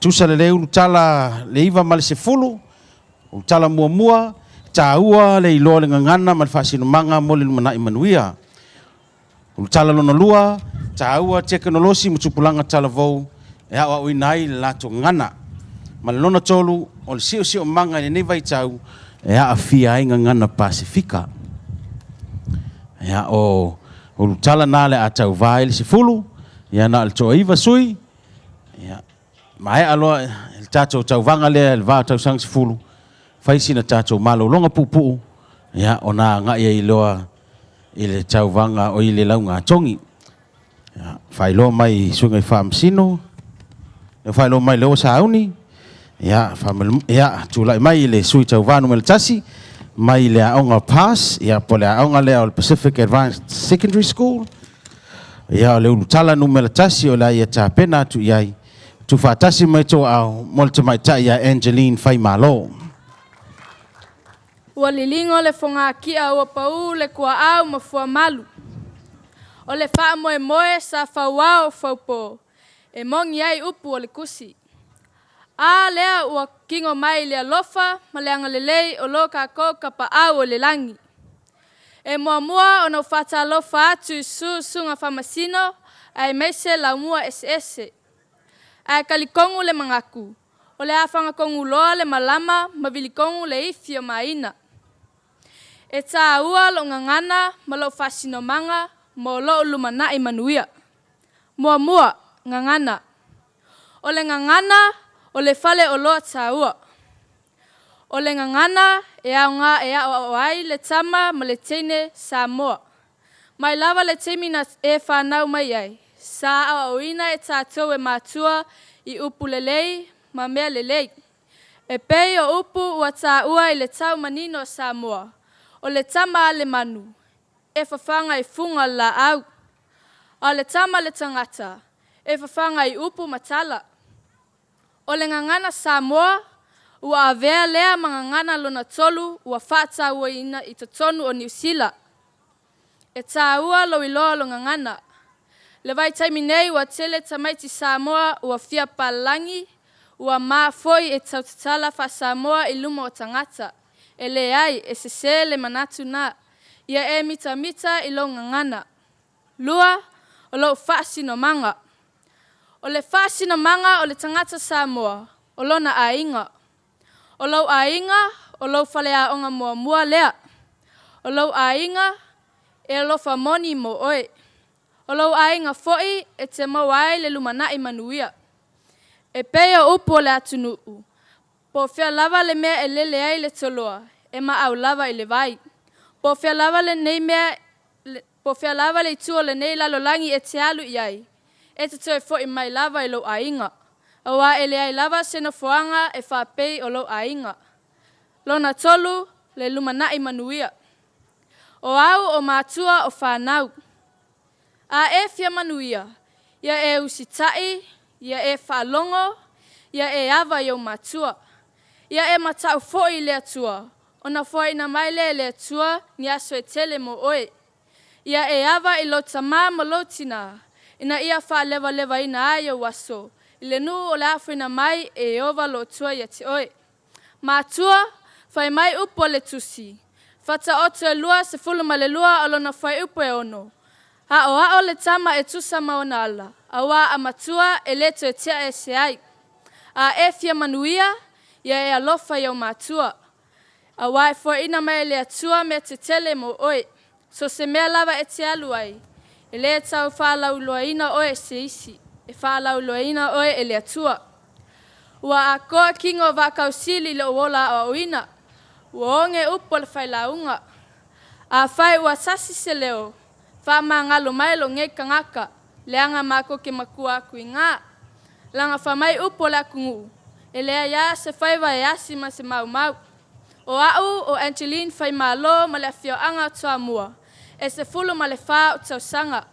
tusa le leu tala le iva ma le sefulu o tala mua taua le iloa le ngangana ma le fasinomanga mo le lumanaʻi manuia o tala lona lua taua teknolosi ma tupulanga tala vou e aʻoaʻoina ai le latou ngana ma le lona tolu o le siʻosiʻo manga i lenei vaitau e aʻafia ai ngangana pasifika ia o tala na le a tauvā i le sefulu ia na le toʻaiva sui ia ma e aloa le tatou tauvaga lea le vaatausaga sefulu faisina tatou malologa puʻupuʻu ia ona agaʻi ai loa i le tauvaga o i le lauga atogi ia faailoa mai suiga i faamasino le faailoa mai le ua sauni ia tulaʻi mai i le sui tauvā numele tasi mai le aʻoga pass ia po le aʻoga lea o le Pacific Advanced Secondary School ia o le ulutala numele tasi o le aia tapena atu i ai tufaatasi mai toʻao mo le tamaitaʻi a Angeline Faimalo. Ua lilingo le fogakia ua pau le kuaʻau ma fuamalu o le faamoemoe sa fauao faupō e mogi ai upu o le kusi a lea ua kingo mai le alofa ma le agalelei o lo kākou ka paʻau o le lagi e muamua ona ufaatalofa atu i susuga famasino ae maise laumua eseese ae kalikogu le magaku o le a fagakogu loa le malama ma vilikogu le ifi o maina e tāua lo ngangana ma lo fasinomaga mo lo lumanaʻi manuia muamua ngangana o le ngangana o le fale o loa tāua o le ngangana e aʻoga e aʻoaʻo ai le tama ma le teine Samoa mai lava le taimi na e fanau mai ai sa aʻoaʻoina e tatou e matua i upu lelei ma mea lelei e pei o upu ua taʻua i le taumanino o Samoa o le tama a le manu e fafaga i fuga laau a le tama le tagata e fafaga i upu matala o le ngangana Samoa ua avea lea ma ngangana lona tolu ua faatauaina i totonu o Niusila e tāua lo iloa lo ngangana le vaitaimi nei ua tele tamaiti Samoa ua fia palalagi ua mafoi e tautatala fa Samoa i luma o tagata e leai e sesē le manatu na ia e mitamita i lo ngangana lua o lou faasinomaga o le faasinomaga o le tagata Samoa o lona aiga o lou aiga o lou faleaʻoga muamua lea o lou aiga e alofa moni mo oe o lou aiga foʻi e te maua ai le lumanaʻi manuia e pei o upu o le atunuu po fea lava le mea e lele ai le toloa e maʻau lava i le vai po fea lava lenei mea po fea lava le itu o lenei lalolagi e te alu i ai e te toe foʻi mai lava i lou aiga auā e leai lava senofoaga e faapei o lou aiga lona tolu le lumanaʻi manuia o au o matua o fanau a e fia manuia ia e usitaʻi ia e faalogo ia e ava i ou matua ia e mataʻu foʻi i le atua ona foaina mai le le atua ni aso e tele mo oe ia e ava i lou tamā ma lou tinā ina ia faalevalevaina ai ou aso i le nuu o le afoina mai e ova lo atua ia te oe matua fai mai upu o le tusi fataoto e lua sefulu ma le lua o lona fai upu e ono aʻoaʻo le tama e tusa ma ona ala auā a matua e lē toe tea ese ai a e fia manuia ia e alofa i ou matua auā e foaina mai le atua me te tele mo oe so se mea lava e te alu ai e lē tau faalauluaina oe se isi e faalauluaina oe e le atua ua akoa kigo o vakausili le uola aʻoaʻoina ua oge upu o le failauga afai ua sasi se leo faamagalo mai logei kagaka leaga makoke makua akuigā laga famai upu o le akuguu e lea iā se fai vaeasi ma se maumau o aʻu o Angeline Faimalo ma le afioaga o toamua e sefulu ma le fā o tausaga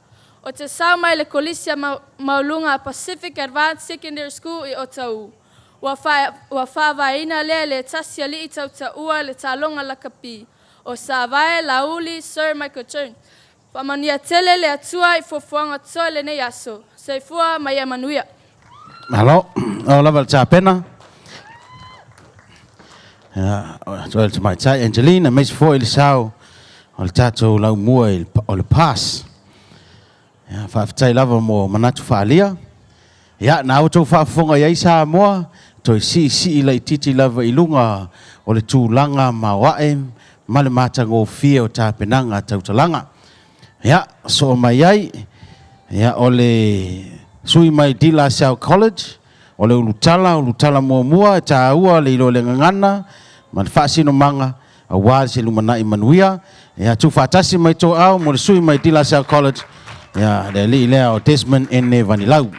o te sau mai le kolisi a mauluga a Pacific Advanced Secondary School i Otaʻu ua faavaina lea le tasi alii tautaʻua le taloga lakapi o Savae Lauli Sir Michael Churn faamania tele le atua i fofoaga toe lenei aso seifua mai ia manuia Malo, o lava cha pena. Joel mai chai Angelina mes foi il sao. O le tato lau mua o le pass. Fa tai lava mo manatu falia. Ya na auto fa fonga ia Samoa to si la titi lava ilunga o le tūlanga mawae ma le matango fia o tapenanga tautalanga. Ya so mai ai ya o le sui mai Dila South College o le ulutala mua taua le ilo le ngangana ma le fasino manga a wā se lumana i manuia ya tu fatasi mai to au mo le sui mai Dila South College ya le li le o Desmond ene vanilau.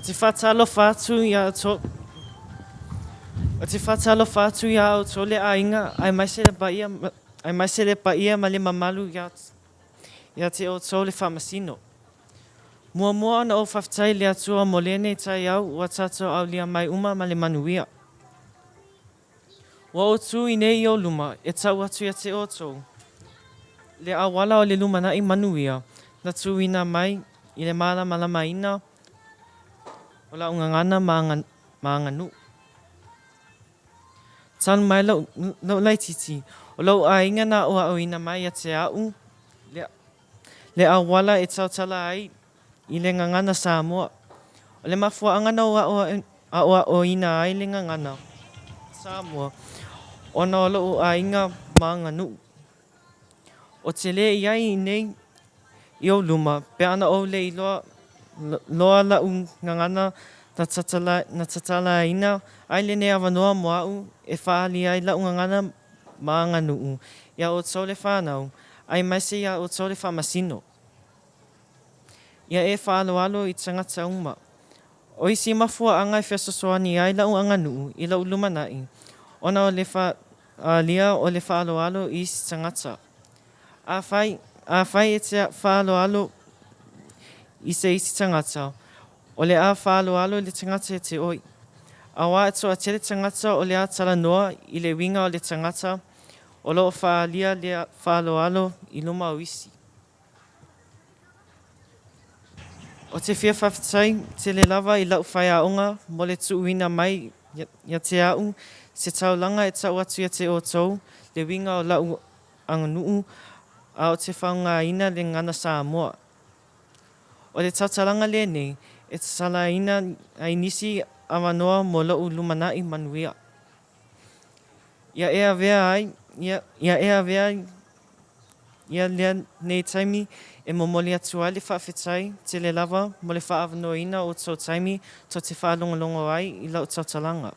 Te whatalo whātu ia to. Te whatalo whātu ia o to le ainga ai mai se le paia ma le mamalu ia te o to le whamasino. Mua na o whaftai le atua mo lene tai au ua tato au lia mai uma ma le manuia. Wa o tu i nei o luma e tau atu ia te o to. Le awala o le luma na i manuia na tu ina mai i le malama ina o la ungangana maanganu. Tan mai lau lai titi. O lau a inga na o au ina mai a te au. Le awala e tau tala ai i le ngangana Samoa. O le mafua angana o ina ai le ngangana Samoa. O na o lau a inga maanganu. O te le iai nei i o luma. Pe ana o le iloa loa la ngangana na tatala ina ai le nea wanoa moau e whaali ai la ngangana maanganu ia o tole whanau ai maise ia o tole whamasino ia e whaaloalo i tangata uma o isi mafua anga i whesosoani ai la nganganu i la ulumanai ona o le lia o le whaaloalo i isi tangata a whai e te whaaloalo i se isi tangata. O le a whaaloalo le tangata e te oi. A wā e toa tele tangata o le a tala noa i le winga o le tangata o lo whaalia le whaaloalo i luma o isi. O te whia whawhitai te le lava i lau whai aonga mo le tuuina mai ia te au se taulanga e tau atu ia te o tau le winga o lau anganuu a o te whaunga ina le ngana Samoa. O le tautalanga le nei, e te sala ina ai nisi amanoa mo lau lumanai manuia. Ia ea vea ia lea nei taimi e momoli atua le whawhitai te le lava mo le whaavanoa ina o tau taimi to te whaalongolongo ai i lau tautalanga.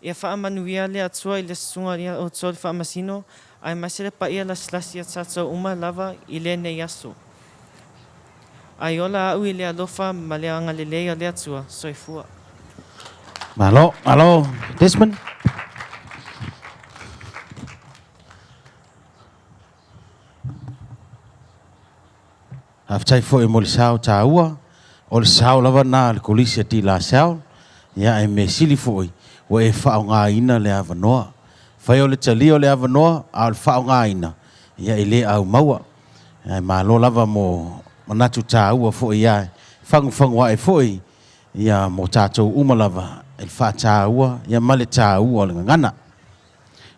Ia whaamanuia le atua i le sunga ia o tau le whaamasino ai masere pa ia laslasi a tatou uma lava i le nei aso. Ai ola au i le alofa ma le anga le lea le atua, soifua. Malo, Desmond. Aftai fo e mo le sao taua, o le sao lava na le kolisi ati la sao, ia e me sili fo i, o e whao ngā ina le avanoa. Whai o le tali o le avanoa, a le whao ngā ina, ia e le au maua. Ia malo lava mo manatu taua fo i ai, whangu ai fo i, ia mo tātou umalava, el wha taua, ia male taua o le ngana.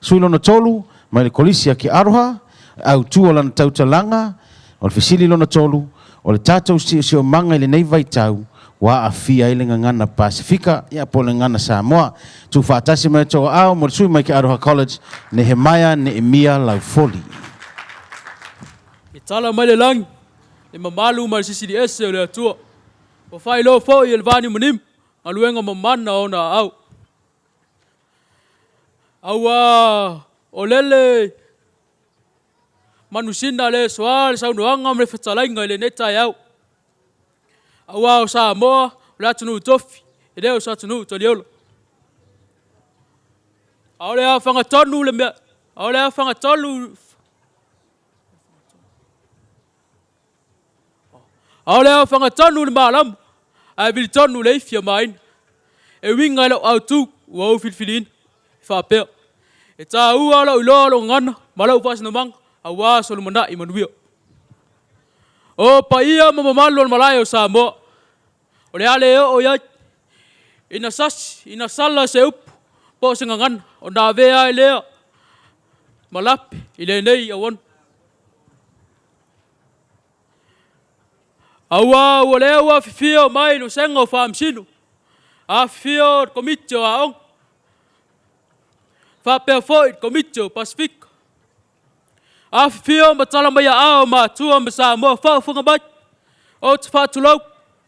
Sui lona tolu, mai le kolisi a ki aroha, au tua lana tautalanga, o le fisili lona tolu, o le tātou si o manga i le nei vai tau, wa a fia i le ngana Pasifika, ia po le ngana Samoa, tu whaatasi mai tō au, mo le sui mai ki Aroha College, Nehemiah, Nehemia, Laufoli. E tala mai le langi, le mamalu mai CCDS o le atua, o whai lo fo i le vani manim, a luenga mamana o na au. Aua, o lele, manusina le soal sa unuanga me whetalainga le netai au. Aua o Samoa, o le atunu tofi, e leo sa atunu to liola. Ao le a whangatonu le mea, ao le a whangatonu. Ao le a whangatonu le maalam, a vilitonu le ifia main. E winga le au tu, ua au filfilin, whapea. E tā ua la ulo ngana, malau pasina manga. Awa solumana imanuia. O pa ia mamamalo malaya o Samoa. O le ale o iai. Ina sasi, ina sala se upu. Po se ngangana. O nā vea e lea. Malape, i le nei awan. Aua ua lea ua fifia o mai lo senga o whaamsinu. A fifia o komiti o aong. Whapea foi komiti o Pasifika. A fifia o matala mai a ao mātua ma Samoa whauwhanga mai. O te whātulau,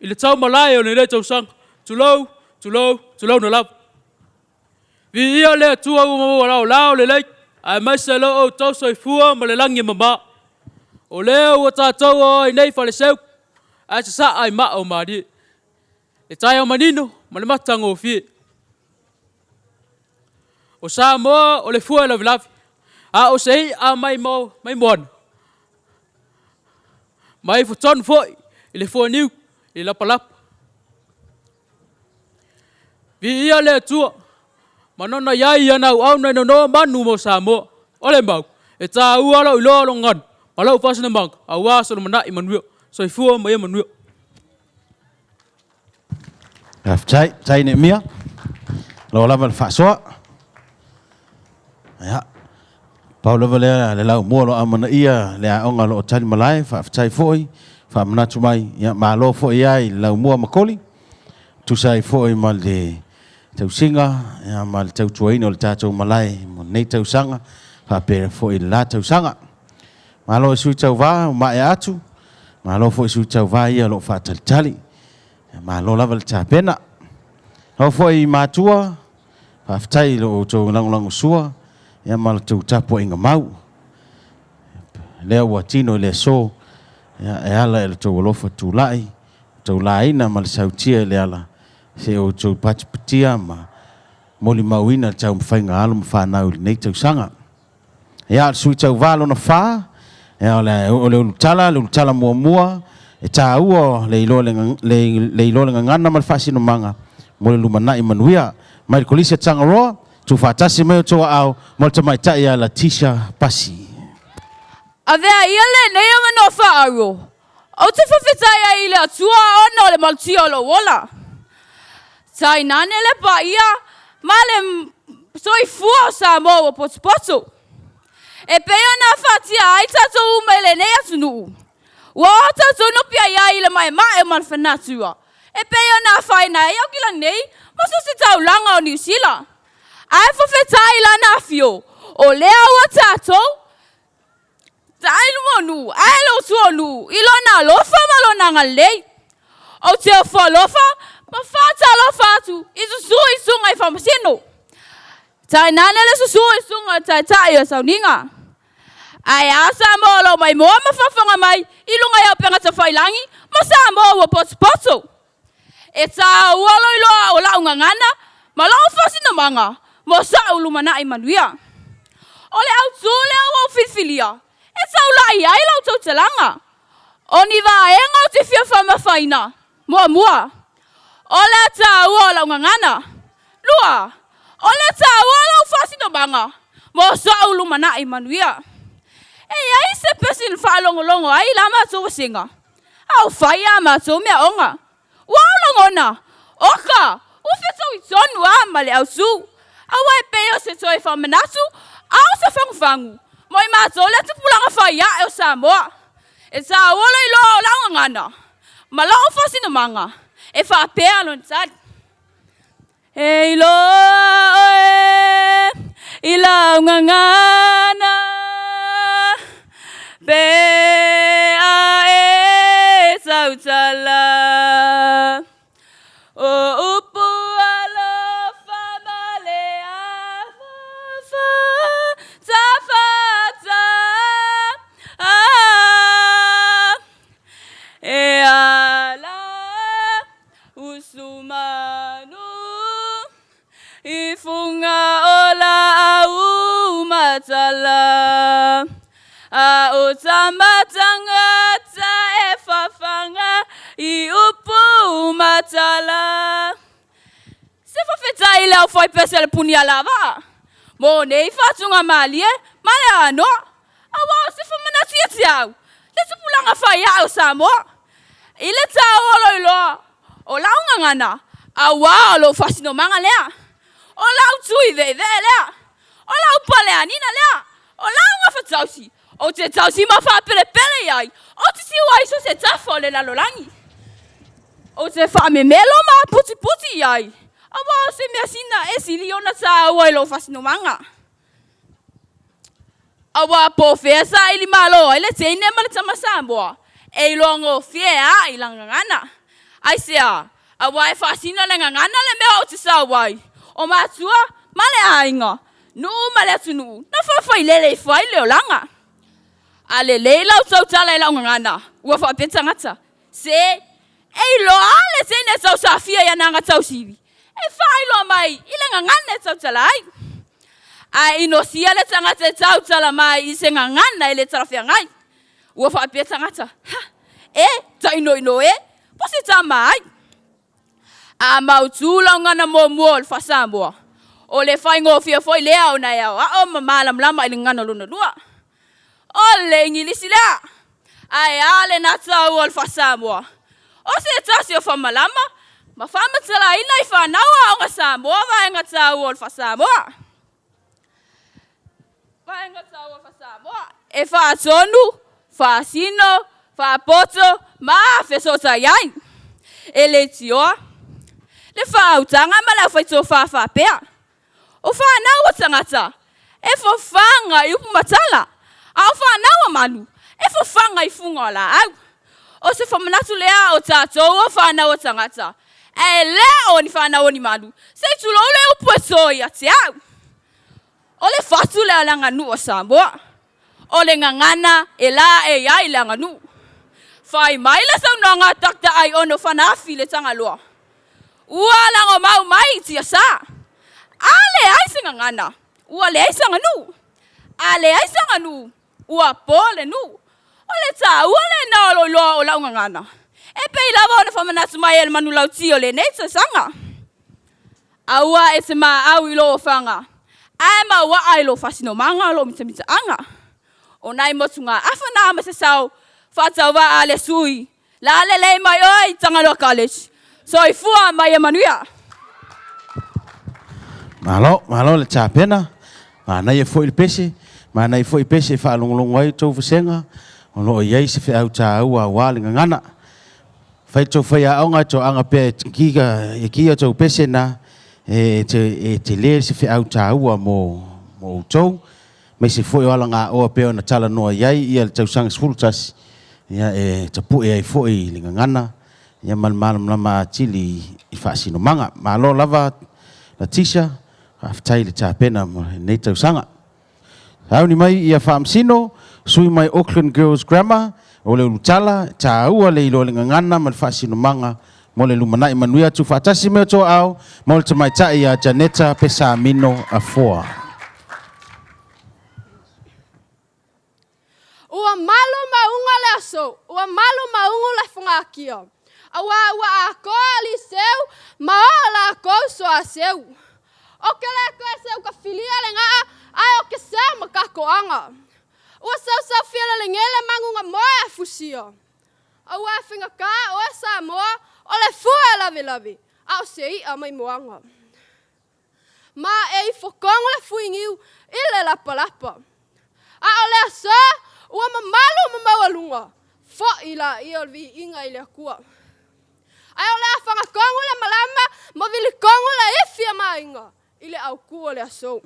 i le tau malai o le le tau sang. Tulau na lava. Vi ia lea tua ua lao le lei. Ai mai se lo o tau soifua ma le langi mama. O lea ua tātou o i nei whale seu. Ai sa ai ma o mari. E tai o manino, ma le matanga o fie. O Samoa o le fua la vilavi. A o sei a mai moana. Mai futon foi, i le fua niu, i la palapa. Vi ia le tua. Manona iai ana au na no manu mo Samoa. Ole mau. E ta ua lo ilo lo ngan. Malau fasina mang. Awa so mana imanuio. So ifua mai imanuio. Tai ne mia. Lo lava le fasoa. Ya. Paulo vale le lau mo lo amana ia le onga lo tali malai fa tai foi. Fa mana tumai ya malo foi ai lau mo makoli. Tu sai foi mal de tau singa, ya mal tau tuaina o le tātou malai, mo nei tau sanga, whapere fo i la tau sanga. Malo sui tau wā, o mae atu, malo fo i sui tau wā ia lo whātalitali, malo lava le tāpena. Hau fo i mātua, whaftai lo o tau langolango sua, ya mal tau tapo inga mau. Lea ua tino le so, ya e ala e tau alofa tū lai, tau laina mal sautia le ala. Se o tau patipatia ma moli mauina tau mwhainga alo mwhanau li nei tau sanga. Ea sui tau valo na wha, ea o le ulutala mua, e tā ua le ilo le ngana malfasi no manga, moli lumana i manuia, mai kolisia tanga roa, tu whatasi meo toa au, moli tamai tai a la tisha pasi. A vea ia le nei o mano whaaro. O te whawhetai a ile atua ono le maltia o lo wola. Tai nane le pa ia, ma le soi fua Samoa o potopoto. E peo na whatia ai tatou umele nei atunu. Ua tatou nopia ia ile mai o man whanatua. E peo na whaina e au kila nei, maso se tau langa o New Zealand. Ai whawhetai la na fio, o lea ua tatou. Tai lumonu, ai lo tuonu, ilo na lofa malona ngalei. O te o whalofa, ma whata lo whatu, i susui sunga i whamasino. Tai nana le susui sunga tai tai o sauninga. Ai asa mo lo mai moa ma whawhanga mai, i lunga iau penga ta whailangi, ma sa mo wa poto. E ta ualo ilo o la ungangana, ma lau whasina manga, mo sa ulumana i manuia. Ole au tūle au filfilia, e ta ula i ai lau tau talanga. O ni wa enga o te fia whamawhaina, mua. Ole ta ua lau ngangana. Lua. Ole ta ua lau whasino banga. Mo sa ulu mana i manuia. E ai se pesin whaalongolongo ai la mātou singa. Au whaia mātou mea onga. Wau longona. Oka. Uwhetau i tonu a male au su. Au ai peo se toi whamanatu. Au se whangufangu. Moi mātou le te pulanga whaia e o Samoa. E ta ua lau ilo lau ngangana. Ma lau whasino manga. E whapea lon tad. E ilo i lau ngangana. Pea e tautala. O upu alofa malea fafa. Tafata. E ala. Usumanu ifunga ola au matala a utamatanga ta e fafanga I upu matala se fafeta ile au foi pesel punia lava mo nei fatunga malie male ano awa se famana tiau le tupulanga fa ya o Samoa ile ta olo ilo o launga ngana, a wā lo fasino manga lea, o lau tui ve lea, o lau pale anina lea, o launga fatausi, o te tausi ma wha pele iai, o te siwa iso se tafo le lalolangi, o te wha me melo ma puti iai, a wā se mea sina e sili ona tā ua ilo fasino manga. A wā po fea sa ili malo, ele teine mana tama Samoa, e ilongo fea i langa ngana. Ai sea, a wā e fasina le ngana le mea o te sa wai, o mātua, male ainga, nuu male atu nuu, na whawhai lele i whai leo langa. A le lau tau tala i lau ngana, ua whapeta ngata, se, e ilo ale teine tau sa fia ia nanga tau sivi. E whai lo mai, ile ngana e tau tala ai. A ino sia le tangata e tau tala mai i se ngana e le tarafia ngai. Ua whaapia tangata, ta ino e, posi ta mai. A mautula ngana mua le whasamboa. O le whai ngofia foi lea o nei au, a o mamalam lama i le ngana luna lua. O le ingilisi lea, ai ale na tau o le whasamboa. O se tasi o whamalama, ma whamatala ina i whanaua o ngā Samoa vai ngā tau o le whasamboa. E whaatonu, whaasino, whaapoto, ma whesota iai. E le tioa. Le whautanga ma lau whaito whawhapea. O whanau tangata. E whawhanga i upu matala. A o whanau manu. E whawhanga i funga la au. O se whamanatu lea o tātou o whanau tangata. E lea o ni whanau ni manu. Se tulo le upu e toi a te au. O le fatu le alanga nu o Samoa. O le ngangana e la e iai le anga nu. Whai mai le saunanga takta ai ono whanafi le tangaloa. Ua lango mau mai tia sa. Ale ai se ngangana. Ua le ai sanga nu. Ale ai sanga nu. Ua po le nu. O le ta ua le na lo loa o lau ngangana. E pei lava ona whamanatu mai ele manu lau tio le neita sanga. Aua e se maa au ilo o whanga. Ai ma wa ai lo fasino manga lo mita anga. O nai motunga afana ma se sau fatau wa ale sui. La le le mai oi tangalo college. So I fua mai manuia. Malo le chapena. Mana ye foi pese. Mana ye foi pese fa longlong wai to fusenga. Ono ye se fe au ta wa wa ngana. Fai to fa ya onga to anga pe kiga e kia to pese na. Te le se fe au ta ua mo tau me se foi ala nga o pe na tala no yai ia tau sang sfultas ia te pu e foi linga ngana ia mal ma chili I fasino manga malo lava la tisha aftai le tapena nei tau sanga au ni mai ia famsino sui mai Auckland Girls Grammar o le utala ta ua le ilo linga ngana mal fasino manga mo le lumana I manuia tu fatasi me to au mo le mai tai a Janeta Pesamino a foa. Ua malo maunga le aso, ua malo maunga le whangakia. Awa a koa li seu, maa la koa so a seu. O ke le koe seu ka filia le ngaa, ai o ke seu makakoanga. Ua sau fiala le ngele mangunga moe a fusia. Awa whingaka o e Samoa, o le fua lavi, au se I a mai moanga. Ma e I whakongo le fuingiu, I le lapa. A o le asa, ua mamalu mamawalunga, fo I la I o vi inga I le akua. Ai o le a whangakongo le malama, ma vili kongo le ifia mainga, I le au kua le aso.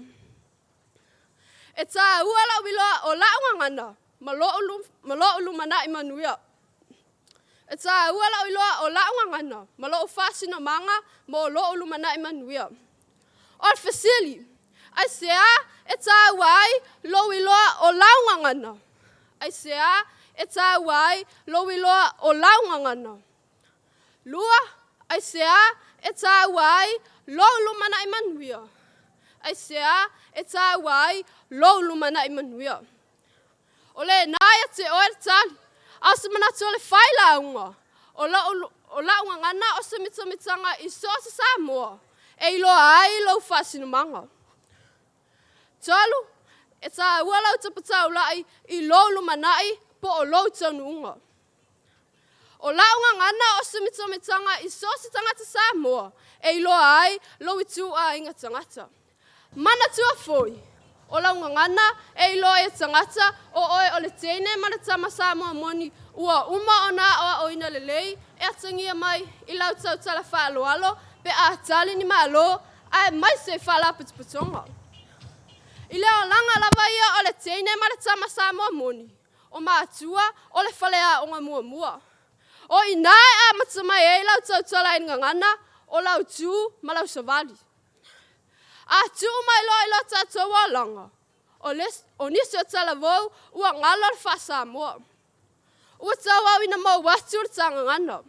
E tā ua la wiloa o launga ngana, ma lo ulu mana I manuia. E tā ua la iloa o launga ngana, ma lo fasino manga, mo lo ulu mana I manuia. O le fasili, ai sea, e tā wai, lo iloa o launga ngana. Ai sea, e tā wai, lo iloa o launga ngana. Lua, ai sea, e tā wai, lo ulu mana I manuia. Ai sea, e tā wai, lo ulu mana I manuia. O le naya te oe tali, asa manatu o le whaila unga. O launga ngana o se mitanga I so se Samoa. E ilo ai lo fasino manga. Talu, e tā ua lau tapatau lai I lo manai po o lo tanu unga. O launga ngana o sumitomitanga I sosi tangata Samoa. E loa ai, lo itu a inga tangata. Mana tua foi. O launga ngana, e loa e tangata, o oe o le teine mana tama Samoa moni, ua uma o na o oina lelei, e atangia mai, I lau tau tala whaaloalo, pe a tali ni maalo, ai mai se whala putuputonga. I leo langa lava ia o le teine mana tama Samoa moni, o maatua, o le whalea o ngā mua mua. O inae a matamai e lau tau tala inga ngana, o lau tū ma lau savali. A tū mai lo I lo tātou a langa. O nisi o tala vau, ua ngalo le wha Samoa. Ua tau au ina mau watu le tanga ngana.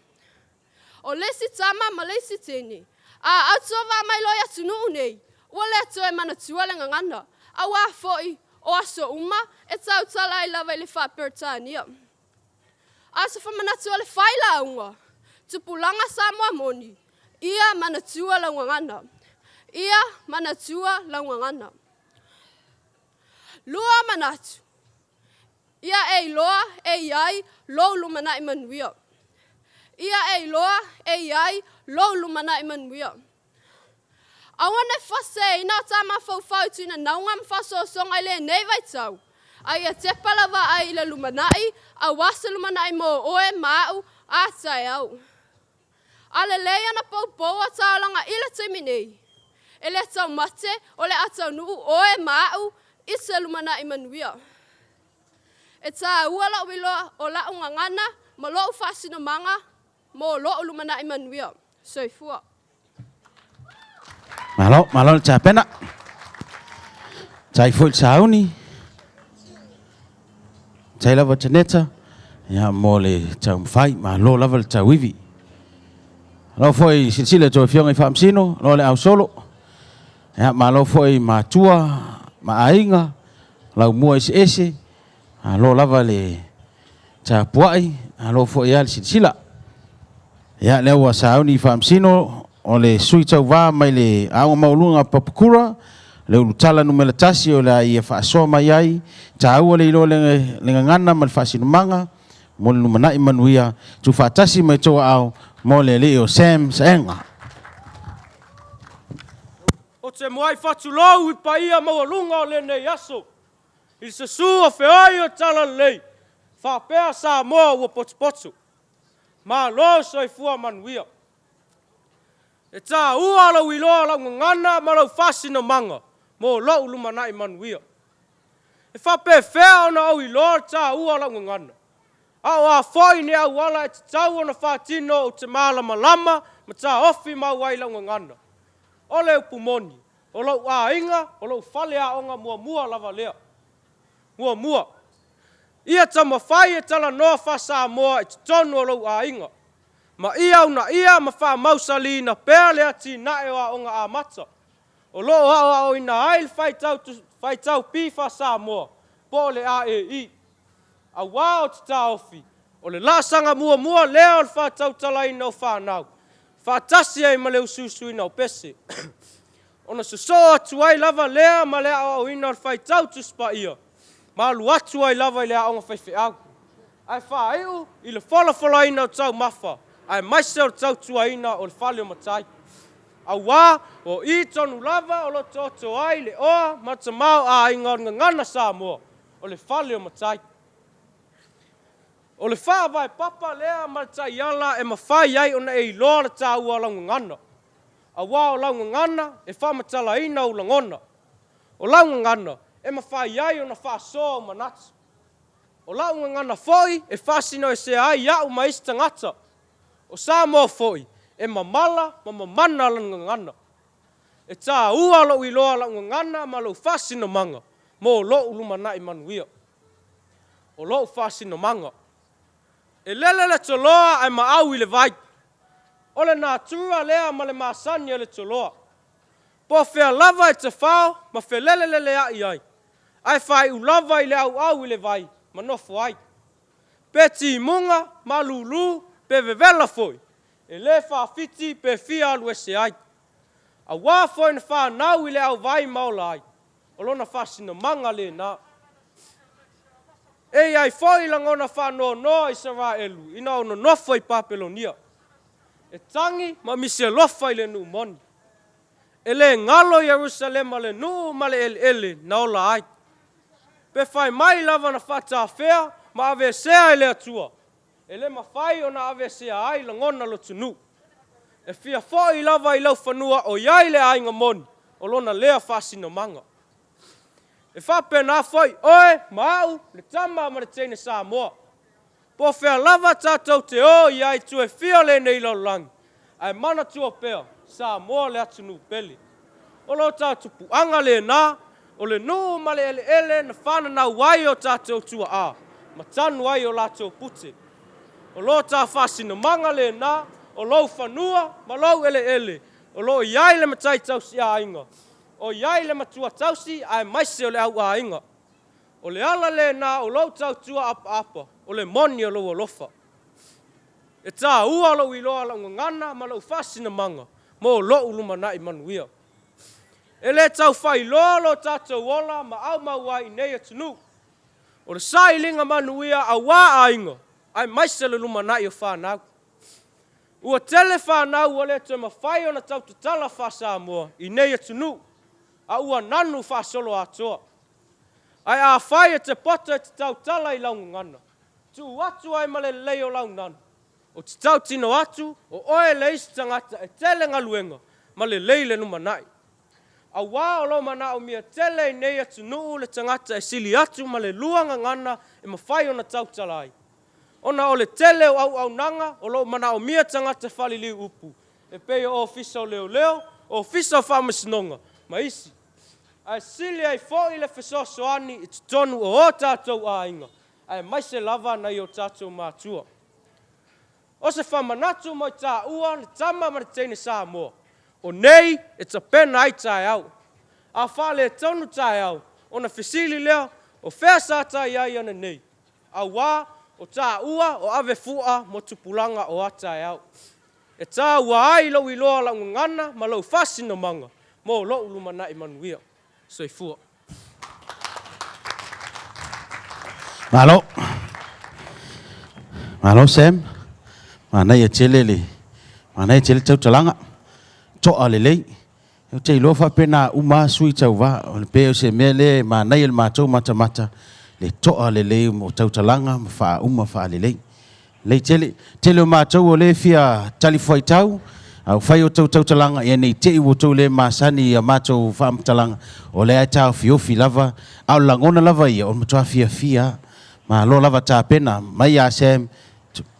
O lesi tama ma lesi tini. A autova mai lo ia tunu unei, ua le ato e mana tua le ngana. A wa foi o aso uma, e tau tala I lava I le wha Peritania. Asa whamanatua le whaila unga. Tupulanga Samoa moni. Ia manatua la ngana. Ia manatua la ngana. Lua manatu. Ia e loa e iai lo lumana imanuia. Ia e loa e iai lo lumana imanuia. Awane fase ina tama fau tuina naunga mfaso songa ile nei vai tau. Ai a te palava ai le lumanai, a wasa lumanai mo oe mau a tai au. Ale leia na poupou a taolanga ila teminei. Ele tau mate, ole atau nuu oe mau, isa lumanai manuia. E tā uala uiloa o la ungangana, ma lo ufasino manga, mo lo lumanai manuia. Soifua. Malo cha pena. Chai foi sauni. Chai lava chaneta. Ya mole cha mfai ma lo lava cha wivi. Lo foi silsile to fiong I famsino, lo le au solo. Ya ma lo foi ma tua, ma ainga, lau mua ese. Lo lava le cha puai, lo foi ya silsila. Ya le wa sauni famsino. O le sui tau wā mai le aonga maulunga papukura, le ulutala numela tasi o le ia whaasoa mai ai, ta aua le ilo le ngangana ma le whaasinumanga, mo le numanai manuia, tu whaatasi mai toa au, mo le leo Sam Saenga. O te moai whatulou I paia maulunga o le nei aso. I se su o whioi o tala lei, whapea Samoa ua potupotu. Ma lo soifua manuia. E tā ua lau I loa lau ngana ma lau whasina manga, mo lau lumanai manuia. E whape whea ona au I loa tā ua lau ngana. Au a whoi ne au wala e te tau ona whatino o te malama lama, ma tā ofi mau ai lau ngana. O leu pumoni, o lau a inga, o lau whale a onga mua lava lea. Mua. Ia tama whai e tala noa wha Samoa e te tonu o lau a inga. Ma ia una ia ma wha mausali na pēr lea ti nae o a onga a mata. O loo a o ina ail whai tau pi wha Samoa, po le a e I. A wā o te tā ofi, o le lasanga mua lea o le wha tau talaina o whanau. Wha tasi ai ma leo susui o pese. Ona so atu ai lava lea ma lea o ina o whai tau tuspa ia. Ma lu atu ai lava I lea onga whaiwhi au. Ai wha iu, I le whala ina o tau mawha. Ai maise o tau tuaina o le whale o matai. A wā, o I tonu lava o lo toto ai le oa matamau a inga o ngana Samoa o le whale o matai. O le wha vai papa lea matai ala e mawhai ai o na e iloa le tā ua lau ngana. A wā o lau ngana e wha matala ina o langona. O lau ngana e mawhai ai o na wha soa o manatu. O lau ngana foi e whasino e se ai iau maisi tangata. O Samoa foi, e mamala, mamamana la ngana. E tā ua lo I loa la ngana ma lo whasina manga, mo lo lumanai manuia. O lo whasina manga. E lele to loa ai ma au I le vai. O le nā tura lea ma le māsani le to loa. Po whea lava e te whao, ma whea lele ai ai. Ai whai u lava I le au I le vai, ma nofo ai. Peti munga, ma lulu, pe vevela foi, e le whawhiti pe fia alu ese ai. A wā foi na whanau I le au vai maula ai, o lona whasina manga le nā. E ai foi langona whanoa Israelu, ina ono nofo I Papelonia. E tangi ma misi lofa I le nu moni. E le ngalo Jerusalema le nu ma le ele na ola ai. Pe fai mai lava na whata awhea, ma ave sea le atua. E le mawhai o na ave sea ai langona lo tunu. E fia foi lava I lau whanua o iai le ainga moni, o lona lea whasino manga. E whapena foi, oe, mau, le tama ma le teine Samoa. Po whea lava tātou te o iai tue fia le nei lau langi. Ai mana tua pea, Samoa le atunu peli. O lo tātou puanga le nā, o le nu ma le ele na whana na wai o tātou tua a. Ma tanu ai o lātou pute. O lo tā whasino manga le nā, o lo whanua, ma lo ele. O lo iai le matai tausi a inga. O iai le matua tausi, ai maise o le au a inga. O le ala le nā, o lo tau tua apa. O le moni o lo alofa. E tā ua lo iloa la ngana, ma lo whasina manga. Mo lo uluma na I manuia. E le tau whai lo tātou ola, ma au maua I nei atunu. O le sailinga manuia a wā a inga. Ai maise le luma na I o whanau. Ua tele whanau o le te mawhai o na tau tutala wha Samoa I nei atunu. A ua nanu wha solo atoa. Ai a whai e te pota e te tau tala I launga ngana. Tu atu ai ma le leo lau nanu. O te tau tino atu, o oe le isi tangata e tele ngaluenga, ma le leile numanai. A wā o lo mana o mia tele I nei atu nuu le tangata e sili atu ma le luanga ngana e mawhai o na tau talai. Ona o le tele o au nanga, o lo mana o mia tangata whali liu upu. E peo o fisa o leo, o fisa o whamasinonga, ma isi. Ai sili ai fo I le fesosoani I tutonu o tātou a inga. Ai maise lava na I o tātou mātua. O se whamanatu mo I tā ua le tama ma le teine Samoa. O nei e ta pena ai tai au. A whale e tonu tai au. O na fesili lea o whea sa tai ai ana nei. A wā o tā ua o ave fua mo tupulanga o a tai au. E tā ua ai lo iloa la ngana ma lo fasino manga. Mo lo ulumana I manuia. So I fua. Malo Sam. Mana ia tele tau talanga. Toa le lei. Eu te ilo fa pena uma sui tau va. O le peo se mele mana ia le matou mata. Le toa le lei mo tau talanga fa uma fa le lei. Lei tele o matou o le fia talifoi tau. Au fai o tau talanga ia nei te iwo tau le masani a matou fa talanga. O le ai tau fiofi lava. Au langona lava ia o matua fia. Ma lo lava ta pena. Mai a Sam.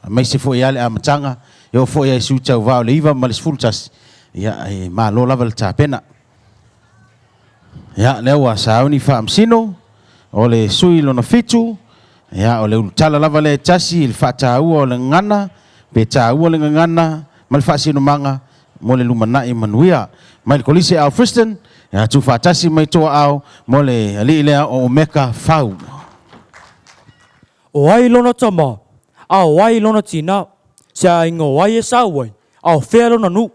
Mai se foi ale a matanga eu foi ai su tau va le iva malis fultas ya ma lo lava le tapena ya le wa sauni fa amsino o le sui lo na fitu ya o le tala lava le tasi il fata o le ngana pe ta o le ngana mal fa sino manga mo le lumana I manuia mai kolise au Friston ya tu fatasi mai to au mo le ali le o meka fau o ai lona tama a wai lona tina sa ingo wai e sa wai a fea lona nu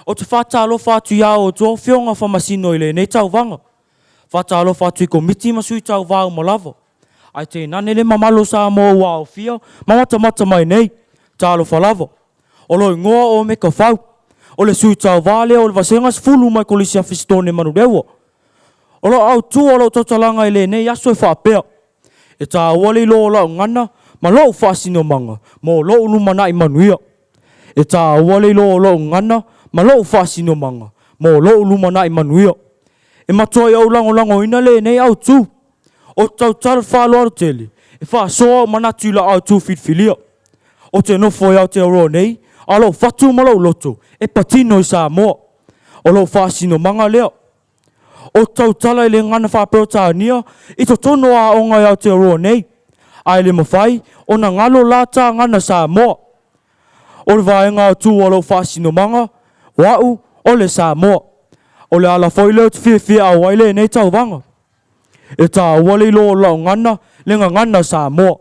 o te whatalo whatu ia o tō whionga whamasino I le nei tau vanga whatalo whatu I komiti masui tau vau mo lava ai te nane le mamalo sa mo ua o whia mata mai nei talo whalava o loi ngoa o me ka whau o le sui tau vale o le vasengas fulu mai kolisia fistone manu rewa o lo au tu o lo totalanga I le nei aso e whapea e tā wale lo la ngana ma lo fasino manga mo lo lumana I manuia e tā wale lo ngana ma lo fasino manga mo lo lumana I manuia e matoi au lango ina le nei au tu o tau tal falo tele e fa so manatu la au tu filia o te no foi au te ro nei alo fatu ma lo loto e patino I Samoa o lo fasino manga leo o tau tala I le ngana fa protania I to tono a onga au te ro nei ai le mawhai, o na ngalo lata ngana Samoa. O le vaenga tu o lo whasino manga, wau o le Samoa. O le ala whaile te whia au waile nei tau vanga. E tā wale lo lau ngana, le ngana Samoa.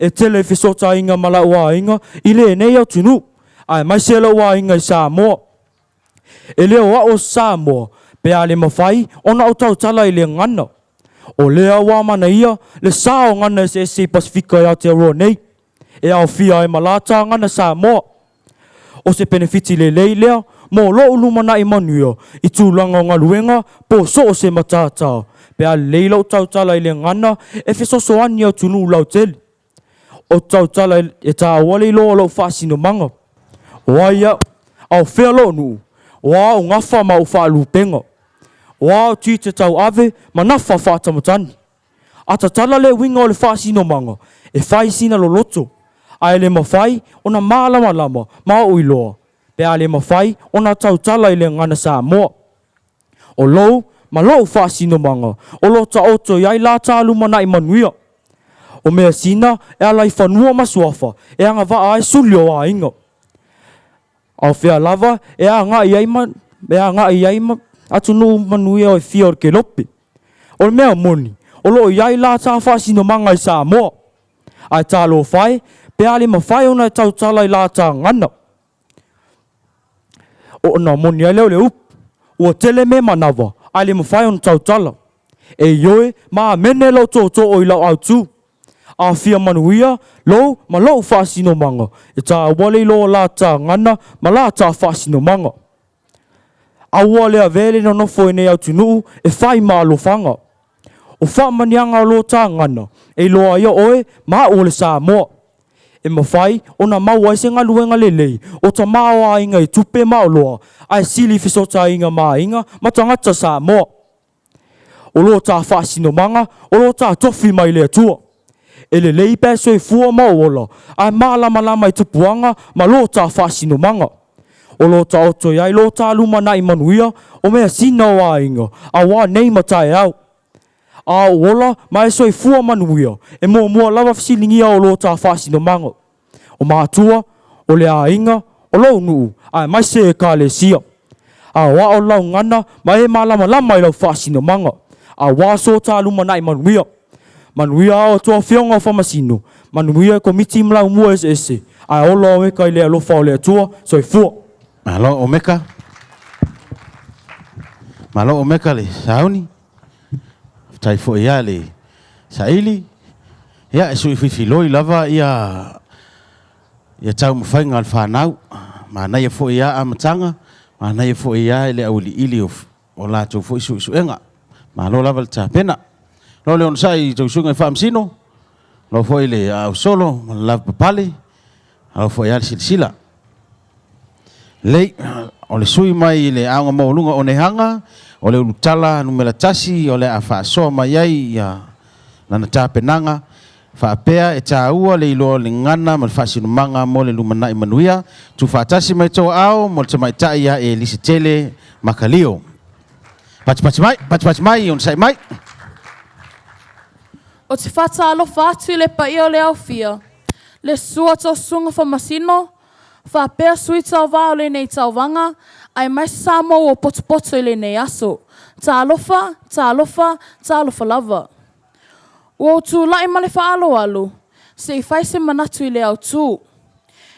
E tele whisota inga mala ua inga, I le nei au tunu. Ai mai se la ua inga I Samoa. E leo wa o Samoa, pe a le mawhai, o na o tau tala I le ngana. O lea wā mana ia, le sao ngana se Pasifika ia te aroa nei. E au fia e malata ngana Samoa. O se benefiti le lea, mo lo ulumana i manuia, i tūlanga o ngā luenga, po so o se matata. Pe a leila o tautala i le ngana, e fesoso ani au tunu lau teli. O tautala e tā wale lo lo whasino manga. O aia, au whea lo nu, o au ngafa ma u whaalu penga. O au tite tau ave, ma nafa whatamatani. Ata tala le winga o le whasino manga, e whai sina lo loto. Ai le mawhai, ona maalama lama, ma uiloa. Pe a le mawhai, ona tautala i le ngana Samoa. O lou, ma lou whasino manga, o lo ta oto iai la tālu mana i manuia. O mea sina, e alai whanua masuafa, e anga waa e sulio a inga. Au whea lava, e a ngā iai ma, atu no manuia o e fia o ke lopi. O mea moni, o lo iai la tā whasino manga i Samoa. Ai tā lo whai, pe ali ma whai ona e tautala i la tā ngana. O na moni ai leo le up, ua tele me manawa, ali ma whai ona tautala. E ioe, ma mene lau tō o i lau au tū. A fia manuia, lo ma lo whasino manga. E tā wale lo la tā ngana, ma la tā whasino manga. A wale a vele no nofo e nei au tunu, e whai ma lo whanga. O whamanianga lo tā ngana, e loa ia oe, ma o le Samoa. E mawhai, o na maua e se ngā luenga lelei, o ta maua inga i tupe mao loa, ai sili fisota inga maa inga, ma tangata Samoa. O lo tā whasino manga, o lo tā tofi mai le atua. E le lei peso e fua maola, ai maalama lama i tupuanga, ma lo tā whasino manga. O lo tā oto iai, lo tā lumana i manuia, o mea sina o a inga, a wā nei matai au. A ola, ma e so e fua manuia, e mua lava fisilingia o lo tā whasino manga. O mātua, o le a inga, o lo nuu, ai mai se e ka le sia. A wā o lau ngana, ma e maalama lama i lau whasino manga. A wā so tā lumana i manuia. Manuia o tua whionga o whamasino. Manuia komiti mlau mua ese. Ai ola o meka i lea lofa o lea tua, so i fua. Malo o meka. Malo o meka le sauni. Tai fo ia le saili. Ia e sui whiwhiloi lava ia tau mawhainga al whanau. Ma nei e fo ia amatanga. Ma nei e fo ia le auli ili o lātou fo isu enga. Ma lo lava le tāpena. Lo le on sai tau sunga i whaamsino. Lo foi le au solo, ma lava papale. Lo foi al silsila. Lei, o le sui mai le aunga maulunga o ne hanga. O le ulutala numela tasi, o le a whaasoa mai ai nana tāpenanga. Whaapea e tā ua le ilo le ngana ma le whaasinu manga mo le lumana i manuia. Tu whaatasi mai tau au, mo le tamai taia e lisi tele makalio. Pati mai, on sai mai. O te whata alofa atu i le pai o le au fia. Le sua tau sunga whamasino, whapea sui tau wā o le nei tau wanga, ai mai Samoa o poto i le nei aso. Tā alofa lava. Ua o tū lai ma le whaalo alu, se i whai se manatu i le au tū.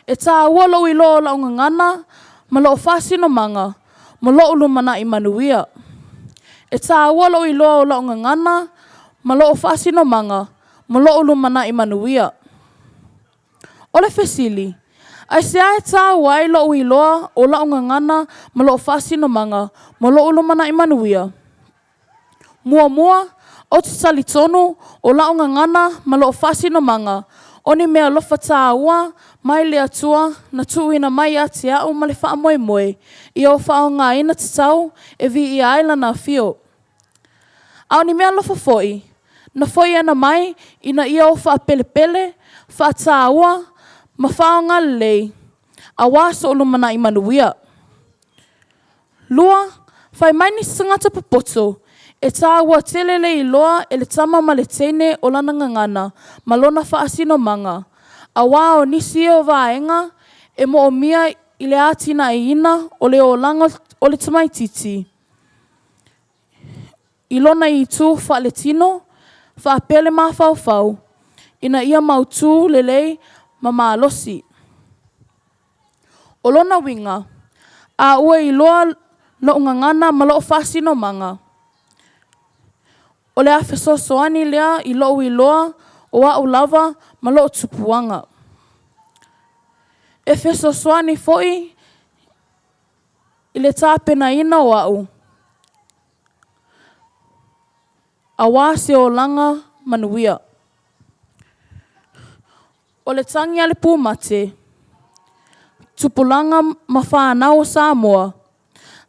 E tā ualo i loo la unga ngana, ma loo whasino manga, ma loo lumana i manuia. E tā ualo i loo la unga ngana, ma loo whasino manga, ma loo lumana i manuia. O le fesili, ai se ai tā wai loo i loa o la unga ngana, ma loo whasino manga, ma loo lumana i manuia. Mua, o te sali tonu, o la unga ngana, ma loo whasino manga, o ni mea lofa tā ua, mai le atua, na tuina mai ati au ma le wha moe, i o wha o ngā ina te tau, e vi i aila na fio. Au ni mea lofa foi, na foi ana mai, ina ia o wha pele, wha tā ua, ma wha o ngā lei, a waso o lumana i manuia. Lua, whai mai ni sangata papoto, e tā ua telele i loa e le tama ma le teine o lana ngangana, ma lona wha asino manga. A wā o nisi o vaenga, e mo o mia i le atina e ina o le o langa o le tamaititi. I lona i tū wha le tino, wha pele ma fau, ina ia mautū lelei ma maalosi. O lona winga, a ua i loa lo ngangana ma lo fasino manga. O le awhesoasoani lea I lo'u iloa o a'u lava ma lo'u tupuanga. E whesoasoani fo'i I le tāpenaina o a'u. A wā se o langa manuia. O le tangi a le pūmate, tupulanga ma whānau o Samoa,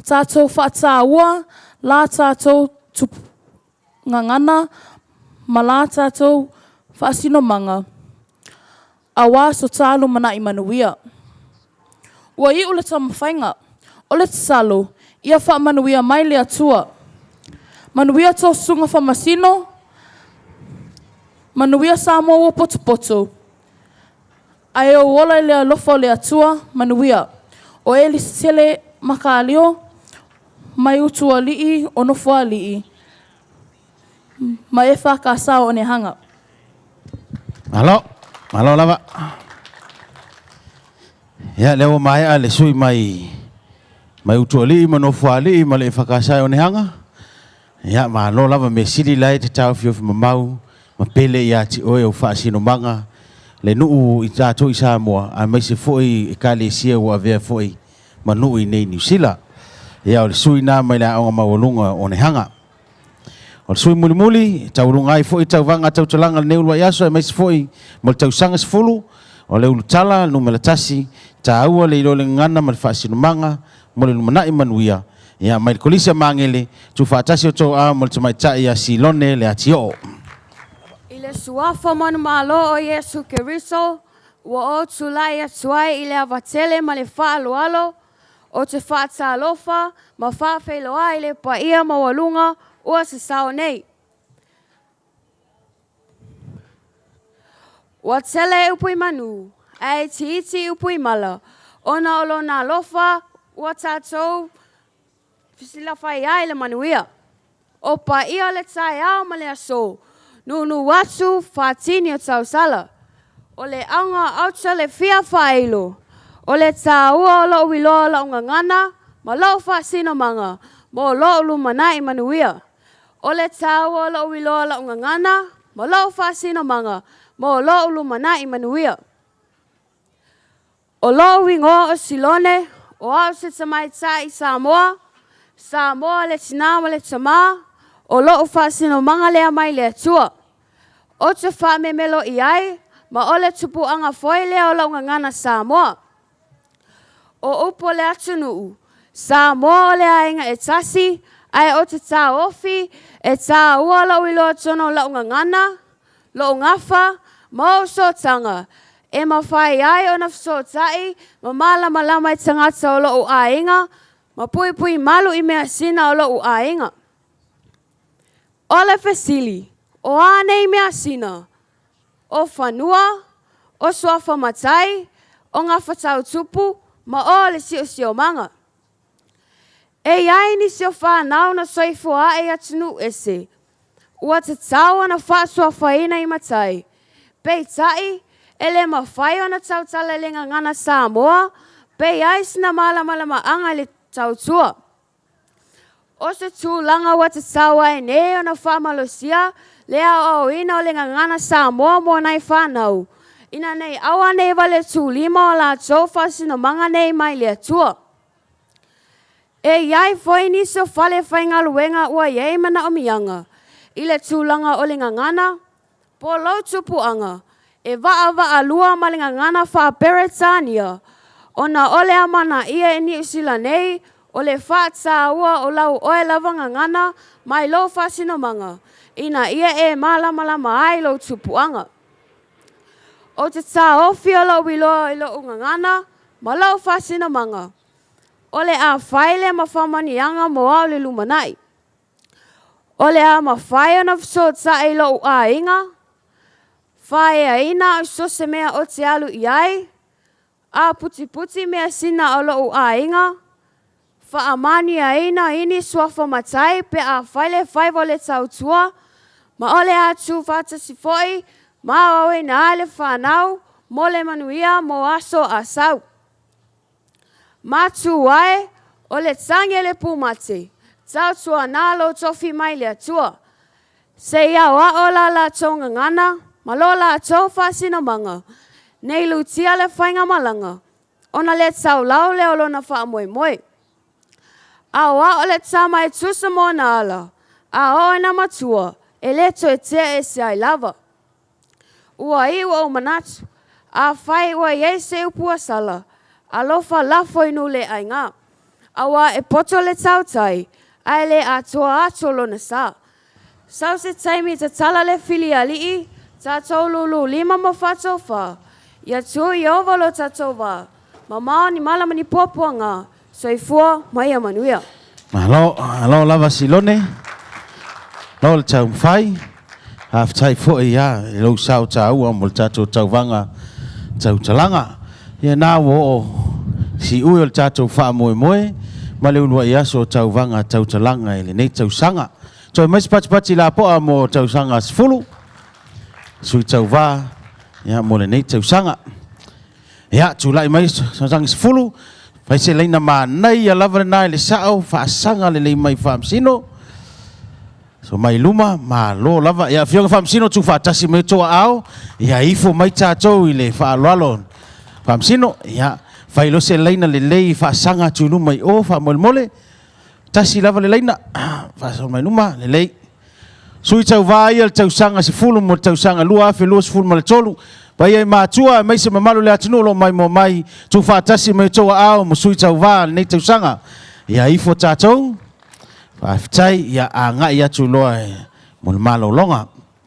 tātou whātāua, la tātou ngangana, ma la tātou whaasinomanga, a wā so tālu mana I manuia. Ua I o le tamawhainga, o le tasalo, ia wha manuia mai le atua. Manuia tō sunga whamasino, manuia Samoa o potopoto. Ai o ola le alofa le atua manuia. O e li sele makalio, mai utua li'i o nofua li'i. Ma e whakasao o ne hanga. Malo lava. Ia leo mai a le sui mai utua li'i ma nofua li'i ma le whakasao o ne hanga. Ia malo lava me siri lai te tau fiofi mamau, ma pele ia ti oe o whaasino manga. Le nuu I tātou I Samoa, a mai se foi I Kalesia o avea foi ma nuu I nei New Zealand. Ia o le sui nā mai la aonga mawalunga o ne hanga. O le sui muli muli, taurunga I foi tau vanga tau talanga le neulua iaso, a mai se foi mo le tau sanga se fulu, o le ulu tala, numela tasi, ta aua le ilo le ngana ma le whaasino manga, mo le lumanai manuia. Ia mai le kolisa mangele, tu whaatasi o tō a mo le tamaitai a silone le ati o. Le suafa manu malo o Yesu Keriso, wa o tulai atuai I le avatele ma le whaaloalo, o te whaatalofa, ma whaafeiloa I le paia ma walunga, ua se sao nei. Wa tele upui manu, ai ti iti upui mala, ona olo na lofa, ua tātou, fisila whai ai le manuia. O paia le tai au ma le aso, Nunu watu whaatini o tau sala. O le aunga auta le fia whaelo. O le tāua o lo wiloa la unga ngana, ma lo whaasino manga, mo lo lumanai manuia. O le tāua o lo wiloa la unga ngana, ma lo whaasino manga, mo lo lumanai manuia. O lo wingo o silone, o au se tamai tai Samoa, Samoa le tina ma le tama, o lo whaasino manga lea mai le atua. O te whaamemelo I ai, ma o le tupu anga foi lea o launga ngana Samoa. O upo le atunuu, Samoa o le ainga e tasi, ai o te tā ofi, e tā ua lau I loa tono launga ngana, lo ngafa, ma o so tanga. E ma whai ai o na so tai, ma malama lama I tangata o lo ainga, ma pui pui malu I mea sina o lo ainga. O le fesili, o ane I mea sina, o whanua, o suafa matai, o ngā whatau tupu, ma o le sio manga. E iai ni sio whanau na soifua e atunu ese, ua te tau ana whaasuafa ina I matai. Pei tai, e le mawhai o na tau tala lenga ngana Samoa, pei ai sina malama anga le tau tua. O se tūlanga wa te taua e ne o na whamalosia, lea o ina o le ngana Samoa mo nai whanau. Ina nei awa nei wale tūlima o la tōwha sino manga nei mai lea tua. E iai foi niso whale whainga luenga ua iei mana o mianga. I le tūlanga o le ngana, po lau tupuanga, e waa lua ma le ngana whaperetania. O na ole amana ia e ni usila nei, o le whaata ua o lau oe lavanga ngana, mai lo whasino manga. Ina ia e malama ai lo tupuanga. O te tā ofi o lau wiloa I lo unga ngana, ma lau whasino manga. O le a whaile ma whamanianga mo au le lumanai. O le a ma whae ona fsota e lo a inga. Whae a ina o so se mea o te alu iai. A puti mea sina o lo a inga. Whaamani a ina ini suafa matai pe a whaile whaivo le tautua. Ma ole a tū whatasi foi, ma awe na ale whanau, mo le manuia mo aso a sau. Ma tū wae, o le tangi le pumate, tau tua nalo tofi mai le atua. Se ia wa ola la chonga ngana, malola cho fasino manga. Nei lutia le whainga malanga. Ona le tau lau le olona wha moe moe. A wa o le tama e tusa mo na ala. A o e na matua, e le to e tea e se ai lava. Ua i ua o manatu, a whai ua i se upua sala. A lofa lafo inu le ai ngā. A wa e poto le tau tai, ai le a toa atolo na sa. Sau se taimi ta tala le fili alii, ta tau lulu 5 mawhato wha. Ia tu i ovalo ta tau wā. Mamao ni malama ni popua ngā, soifua mai a manuia. Alo lava silone. Lo le tau mwhai. Haf tai fo i ia, e lau sao tau a mo tato tau vanga, tau talanga. Ia nā wo si ui o le tato wha moe moe, ma le unua i aso tau vanga, tau talanga, e le nei tau sanga. Toi mais pati la poa mo tau sanga sifulu. Sui tau vā, ia mo le nei tau sanga. Ia, tu lai mai sanga sifulu, pai se leina ma nei a lava le nai le sao, wha sanga le lei mai whaamsino. So mai luma, ma lo lava, ia fionga whaamsino tu whaatasi me toa ao, ia ifo mai tātou i le whaaloalo. Whaamsino, ia, whailo se leina le lei wha sanga tu luma i o, wha mole mole, tasi lava le leina, wha mai luma, le lei. Sui tau vā ia le tau sanga si fulu mo tau sanga lua afe lua si fulu ma le tolu. Pai ai mātua mai se mamalu le atunu lo mai mo mai tu whaatasi me toa ao mo sui tau vā le nei tau sanga. Ia ifo tātou, whaafitai ia a ngai atu loa mo le malo longa.